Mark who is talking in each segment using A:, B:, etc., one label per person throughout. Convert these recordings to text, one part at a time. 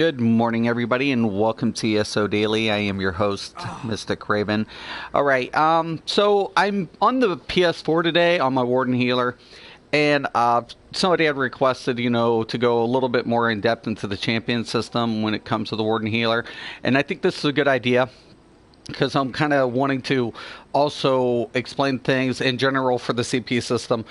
A: Good morning, everybody, and welcome to ESO Daily. I am your host, Mystic Raven. All right, so I'm on the PS4 today on my Warden Healer, and somebody had requested, to go a little bit more in depth into the champion system when it comes to the Warden Healer, and I think this is a good idea because I'm kind of wanting to also explain things in general for the CP system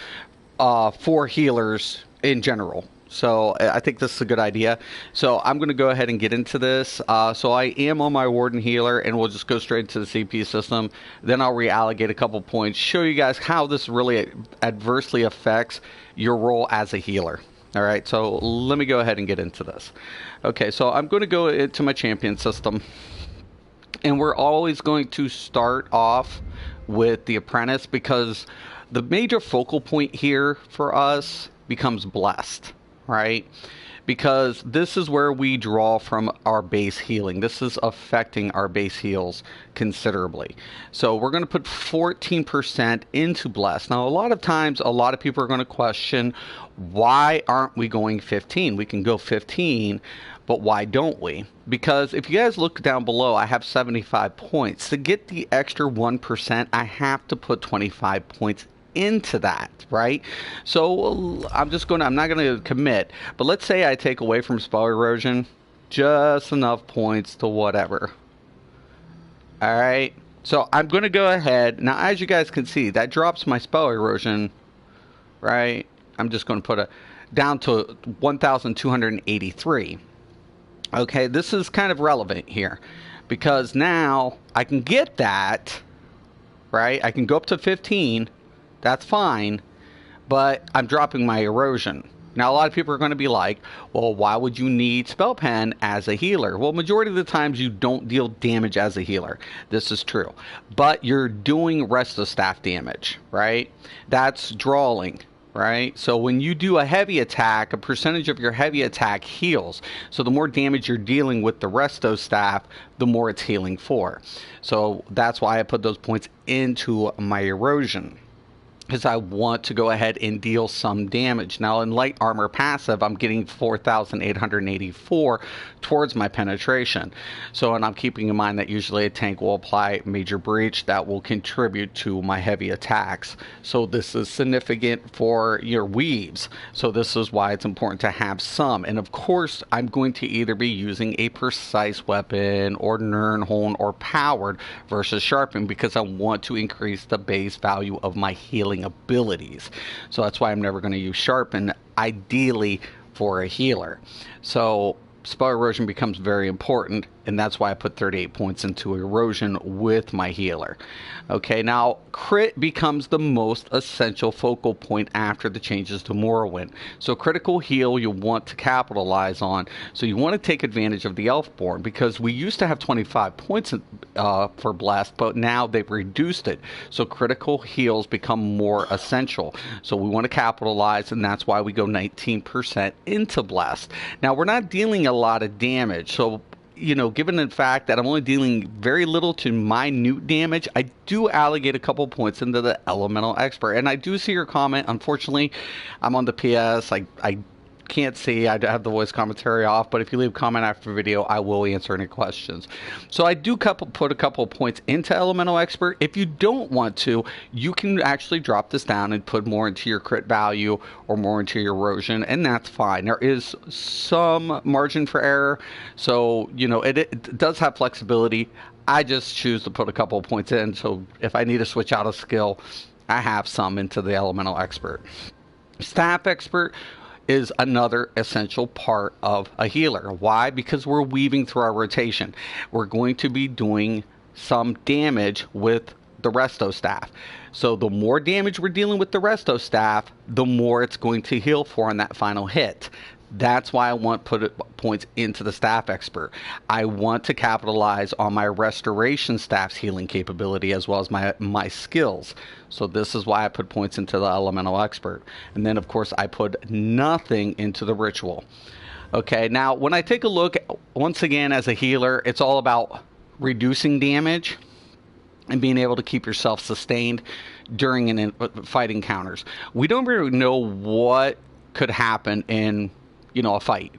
A: for healers in general. So I think this is a good idea. So I'm going to go ahead and get into this. So I am on my Warden Healer, and we'll just go straight into the CP system. Then I'll reallocate a couple points, show you guys how this really adversely affects your role as a healer. All right, so let me go ahead and get into this. Okay, so I'm going to go into my champion system. And we're always going to start off with the Apprentice because the major focal point here for us becomes Blessed, right? Because this is where we draw from our base healing. This is affecting our base heals considerably. So we're going to put 14% into Blessed. Now, a lot of times, a lot of people are going to question, why aren't we going 15? We can go 15, but why don't we? Because if you guys look down below, I have 75 points. To get the extra 1%, I have to put 25 points into that, right? So I'm not going to commit, but let's say I take away from spell erosion just enough points to whatever. All right, so I'm going to go ahead now. As you guys can see, that drops my spell erosion, right? I'm just going to put it down to 1,283. Okay, this is kind of relevant here because now I can get that, right? I can go up to 15. That's fine, but I'm dropping my erosion. Now, a lot of people are going to be like, well, why would you need Spell Pen as a healer? Well, majority of the times you don't deal damage as a healer. This is true. But you're doing Resto Staff damage, right? That's drawing, right? So when you do a heavy attack, a percentage of your heavy attack heals. So the more damage you're dealing with the Resto Staff, the more it's healing for. So that's why I put those points into my erosion, because I want to go ahead and deal some damage. Now, in light armor passive, I'm getting 4,884 towards my penetration. So, and I'm keeping in mind that usually a tank will apply major breach that will contribute to my heavy attacks. So this is significant for your weaves. So this is why it's important to have some. And of course, I'm going to either be using a precise weapon or Nirnholm or powered versus sharpened because I want to increase the base value of my healing abilities. So that's why I'm never going to use sharpen, ideally for a healer. So spell erosion becomes very important, and that's why I put 38 points into erosion with my healer. Okay, now crit becomes the most essential focal point after the changes to Morrowind. So critical heal you want to capitalize on. So you want to take advantage of the Elfborn because we used to have 25 points for Blast, but now they've reduced it. So critical heals become more essential. So we want to capitalize, and that's why we go 19% into Blast. Now we're not dealing a lot of damage, so given the fact that I'm only dealing very little to minute damage, I do allocate a couple points into the Elemental Expert. And I do see your comment. Unfortunately, I'm on the PS. I can't see. I have the voice commentary off, but if you leave a comment after the video, I will answer any questions. So I do put a couple of points into Elemental Expert. If you don't want to, you can actually drop this down and put more into your crit value or more into your erosion, and that's fine. There is some margin for error, so it does have flexibility. I just choose to put a couple of points in, so if I need to switch out a skill, I have some into the Elemental Expert. Staff Expert is another essential part of a healer. Why? Because we're weaving through our rotation. We're going to be doing some damage with the Resto Staff. So the more damage we're dealing with the Resto Staff, the more it's going to heal for on that final hit. That's why I want to put points into the Staff Expert. I want to capitalize on my Restoration Staff's healing capability as well as my skills. So this is why I put points into the Elemental Expert. And then, of course, I put nothing into the Ritual. Okay, now when I take a look, once again, as a healer, it's all about reducing damage and being able to keep yourself sustained during fight encounters. We don't really know what could happen in a fight.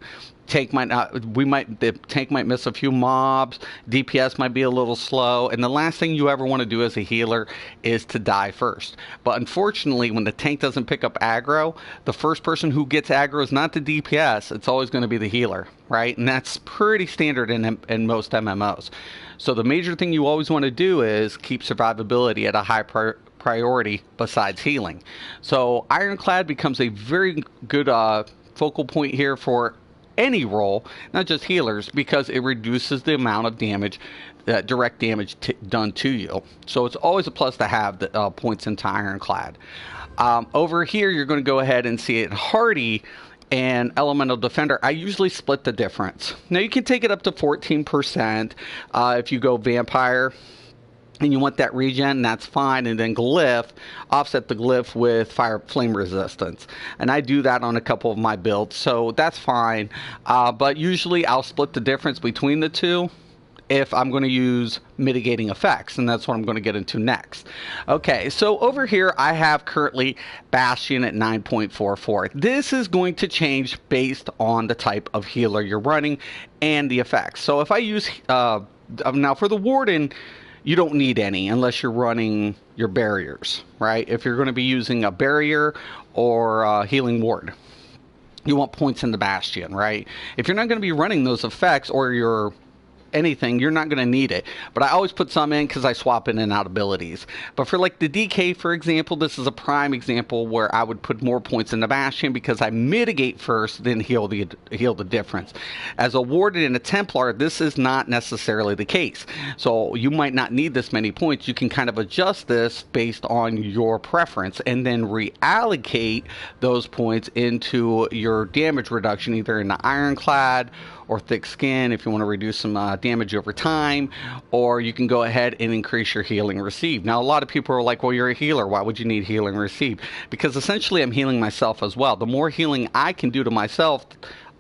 A: The tank might miss a few mobs, DPS might be a little slow, and the last thing you ever want to do as a healer is to die first. But unfortunately, when the tank doesn't pick up aggro, the first person who gets aggro is not the DPS, it's always going to be the healer, right? And that's pretty standard in most MMOs. So the major thing you always want to do is keep survivability at a high priority besides healing. So Ironclad becomes a very good focal point here for any role, not just healers, because it reduces the amount of damage, direct damage done to you. So it's always a plus to have the points into Ironclad. Over here, you're going to go ahead and see it Hardy and Elemental Defender. I usually split the difference. Now you can take it up to 14% if you go Vampire and you want that regen, that's fine. And then Glyph, offset the Glyph with fire flame resistance. And I do that on a couple of my builds, so that's fine. But usually I'll split the difference between the two if I'm going to use mitigating effects, and that's what I'm going to get into next. Okay, so over here I have currently Bastion at 9.44. This is going to change based on the type of healer you're running and the effects. So if I use, now for the Warden, you don't need any unless you're running your barriers, right? If you're going to be using a barrier or a healing ward, you want points in the Bastion, right? If you're not going to be running those effects or you're anything, you're not going to need it. But I always put some in because I swap in and out abilities. But for like the DK, for example, this is a prime example where I would put more points in the Bastion because I mitigate first, then heal the difference. As a Warden and a Templar, this is not necessarily the case. So you might not need this many points. You can kind of adjust this based on your preference and then reallocate those points into your damage reduction, either in the Ironclad or Thick Skin if you want to reduce some damage over time, or you can go ahead and increase your healing received. Now, a lot of people are like, well, you're a healer, why would you need healing received? Because essentially I'm healing myself as well. The more healing I can do to myself,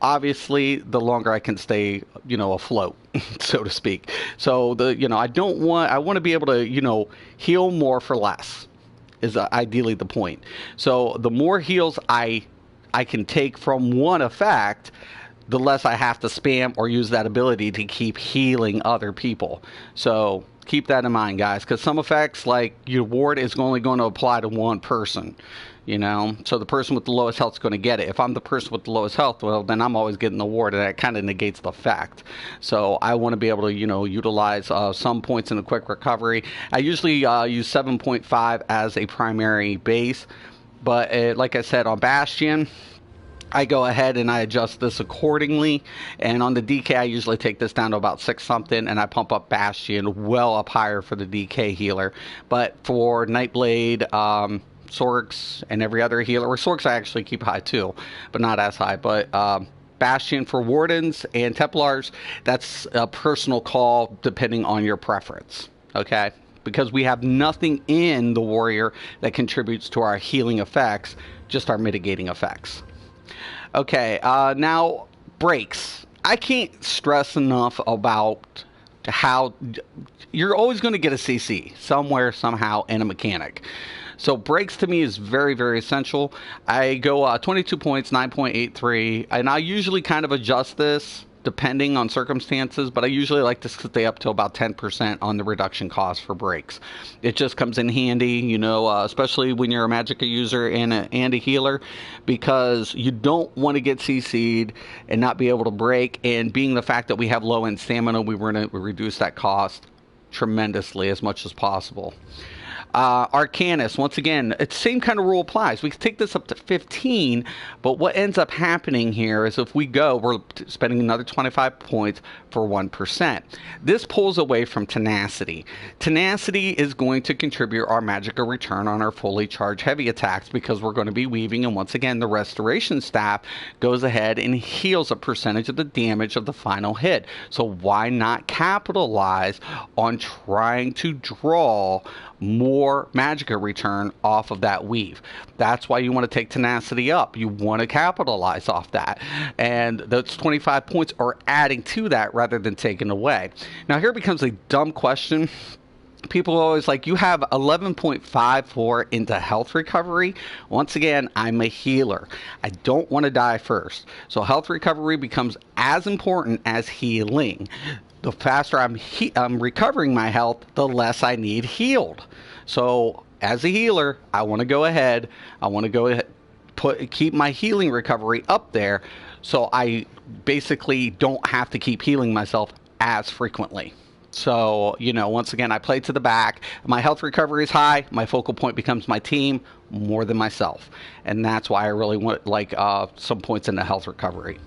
A: obviously the longer I can stay, afloat, so to speak. So I want to be able to, heal more for less is ideally the point. So the more heals I can take from one effect, the less I have to spam or use that ability to keep healing other people. So keep that in mind, guys, because some effects, like your ward, is only going to apply to one person, so the person with the lowest health is going to get it. If I'm the person with the lowest health, well, then I'm always getting the ward, and that kind of negates the effect. So I want to be able to, utilize some points in a quick recovery. I usually use 7.5 as a primary base, but like I said, on Bastion, I go ahead and I adjust this accordingly, and on the DK I usually take this down to about 6 something, and I pump up Bastion well up higher for the DK healer. But for Nightblade, Sorks, and every other healer, or Sorks I actually keep high too, but not as high, but Bastion for Wardens and Templars, that's a personal call depending on your preference, okay? Because we have nothing in the Warrior that contributes to our healing effects, just our mitigating effects. Okay, now breaks. I can't stress enough about how you're always going to get a CC somewhere, somehow, in a mechanic. So breaks to me is very, very essential. I go 22 points, 9.83, and I usually kind of adjust this depending on circumstances, but I usually like to stay up to about 10% on the reduction cost for breaks. It just comes in handy, especially when you're a Magicka user and a healer, because you don't want to get CC'd and not be able to break, and being the fact that we have low-end stamina, we want to reduce that cost tremendously as much as possible. Arcanist, once again, it's the same kind of rule applies. We can take this up to 15, but what ends up happening here is if we go, we're spending another 25 points for 1%. This pulls away from Tenacity. Tenacity is going to contribute our Magicka return on our fully charged heavy attacks because we're going to be weaving, and once again, the Restoration Staff goes ahead and heals a percentage of the damage of the final hit. So why not capitalize on trying to draw more Magicka return off of that weave? That's why you want to take Tenacity up. You want to capitalize off that. And those 25 points are adding to that rather than taking away. Now here becomes a dumb question. people are always like, you have 11.54 into health recovery. Once again, I'm a healer. I don't want to die first. So health recovery becomes as important as healing. The faster I'm recovering my health, the less I need healed. So as a healer, I want to go ahead. I want to go ahead, keep my healing recovery up there, so I basically don't have to keep healing myself as frequently. So, you know, once again, I play to the back. My health recovery is high. My focal point becomes my team more than myself. And that's why I really want, like, some points into health recovery.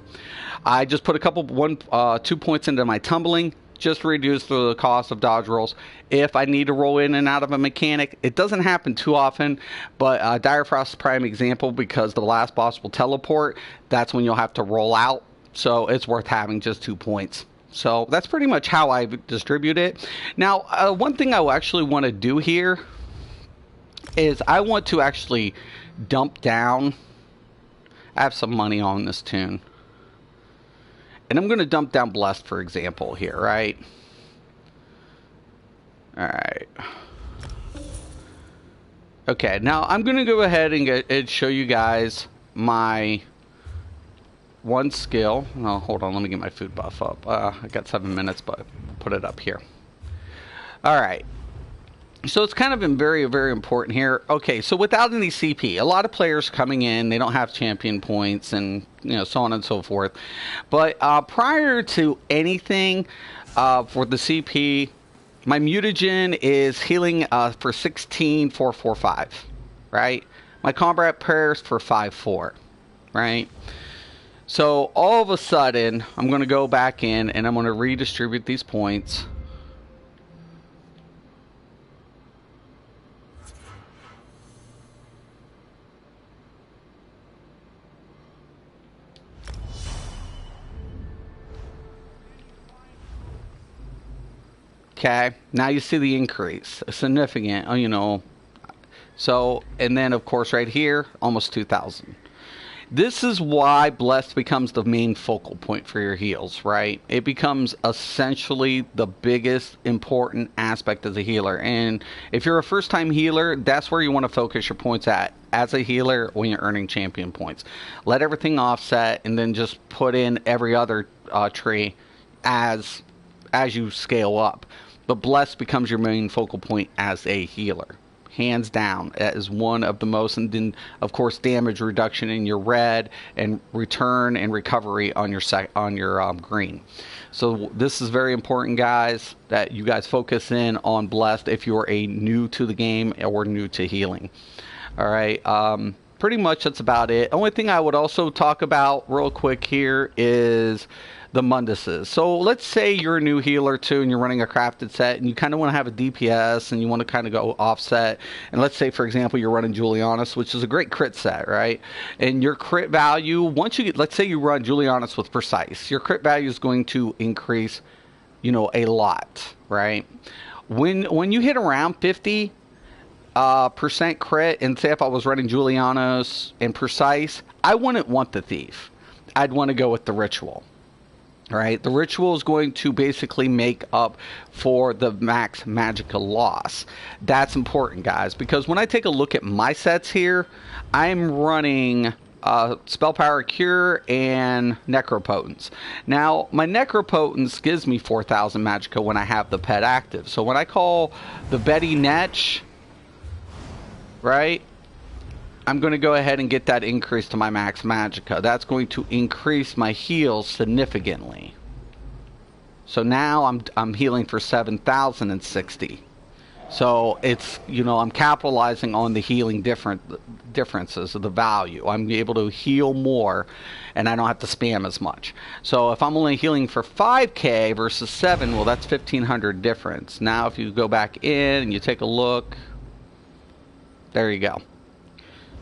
A: I just put 2 points into my tumbling, just to reduce the cost of dodge rolls. If I need to roll in and out of a mechanic, it doesn't happen too often, but Dire Frost is a prime example, because the last boss will teleport. That's when you'll have to roll out. So it's worth having just 2 points. So that's pretty much how I distribute it. Now, one thing I actually want to do here is I want to actually dump down. I have some money on this tune. And I'm going to dump down Blessed, for example, here, right? All right. Okay, now I'm going to go ahead and show you guys my one skill. Oh, hold on, let me get my food buff up. I got 7 minutes, but I'll put it up here. All right. So it's kind of been very, very important here. Okay, so without any CP, a lot of players coming in, they don't have champion points and, you know, so on and so forth. But prior to anything for the CP, my mutagen is healing for 16,445, right? My combat prayers for 5,4, right? So all of a sudden, I'm going to go back in and I'm going to redistribute these points. Okay, now you see the increase, significant, you know. So, and then of course right here, almost 2,000. This is why Blessed becomes the main focal point for your heals, right? It becomes essentially the biggest important aspect as a healer. And if you're a first-time healer, that's where you want to focus your points at as a healer when you're earning champion points. Let everything offset and then just put in every other tree as you scale up. But Blessed becomes your main focal point as a healer. Hands down, that is one of the most, and then of course damage reduction in your red and return and recovery on your green. So this is very important, guys, that you guys focus in on Blessed if you're a new to the game or new to healing. All right, pretty much that's about it. Only thing I would also talk about real quick here is the Munduses. So let's say you're a new healer too and you're running a crafted set and you kind of want to have a DPS and you want to kind of go offset. And let's say, for example, you're running Julianus, which is a great crit set, right? And your crit value, once you get, let's say you run Julianus with Precise, your crit value is going to increase, you know, a lot, right? When you hit around 50% crit, and say if I was running Julianus and Precise, I wouldn't want the Thief. I'd want to go with the Ritual. Right, the Ritual is going to basically make up for the max magical loss. That's important, guys, because when I take a look at my sets here, I'm running Spell Power Cure and Necropotence. Now, my Necropotence gives me 4,000 magica when I have the pet active. So when I call the Betty Netch, right, I'm going to go ahead and get that increase to my max magica. That's going to increase my heals significantly. So now I'm healing for 7,060. So it's, you know, I'm capitalizing on the healing differences of the value. I'm able to heal more and I don't have to spam as much. So if I'm only healing for 5k versus 7, well, that's 1,500 difference. Now if you go back in and you take a look, there you go.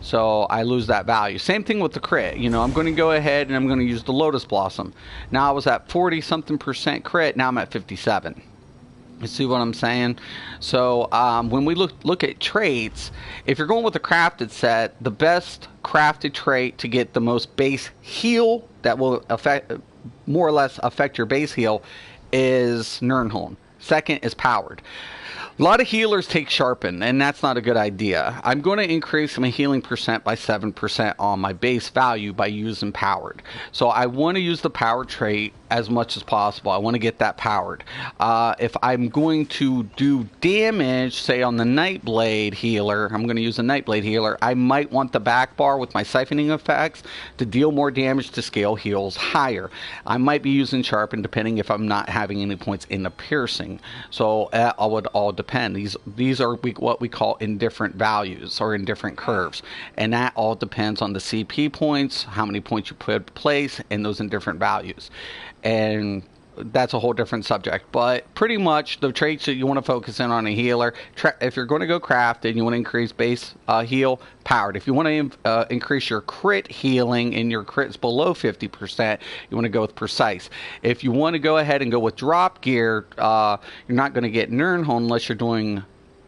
A: So I lose that value. Same thing with the crit. You know, I'm going to go ahead and I'm going to use the Lotus Blossom. Now I was at 40-something% crit. Now I'm at 57. You see what I'm saying? So when we look at traits, if you're going with a crafted set, the best crafted trait to get the most base heal that will more or less affect your base heal is Nirnholm. Second is Powered. A lot of healers take sharpen, and that's not a good idea. I'm going to increase my healing percent by 7% on my base value by using powered. So I want to use the power trait as much as possible. I want to get that powered. If I'm going to do damage, say on the Nightblade healer, I'm going to use a Nightblade healer, I might want the back bar with my siphoning effects to deal more damage to scale heals higher. I might be using sharpen depending if I'm not having any points in the piercing. So it would all depend. These are what we call indifferent values or indifferent curves, and that all depends on the CP points, how many points you put in place, and those indifferent values. And that's a whole different subject, but pretty much the traits that you want to focus in on a healer, if you're going to go crafted, you want to increase base heal, powered. If you want to increase your crit healing and your crits below 50%, you want to go with precise. If you want to go ahead and go with drop gear, you're not going to get Nirnholm unless you're doing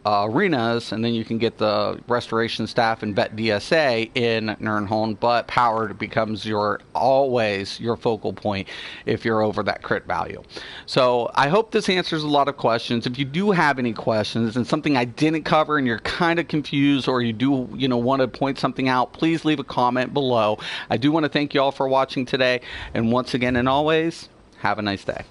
A: arenas, and then you can get the restoration staff and vet DSA in Nirnholm, but powered becomes always your focal point if you're over that crit value. So I hope this answers a lot of questions. If you do have any questions and something I didn't cover and you're kind of confused, or you do want to point something out, please leave a comment below. I do want to thank you all for watching today, and once again and always, have a nice day.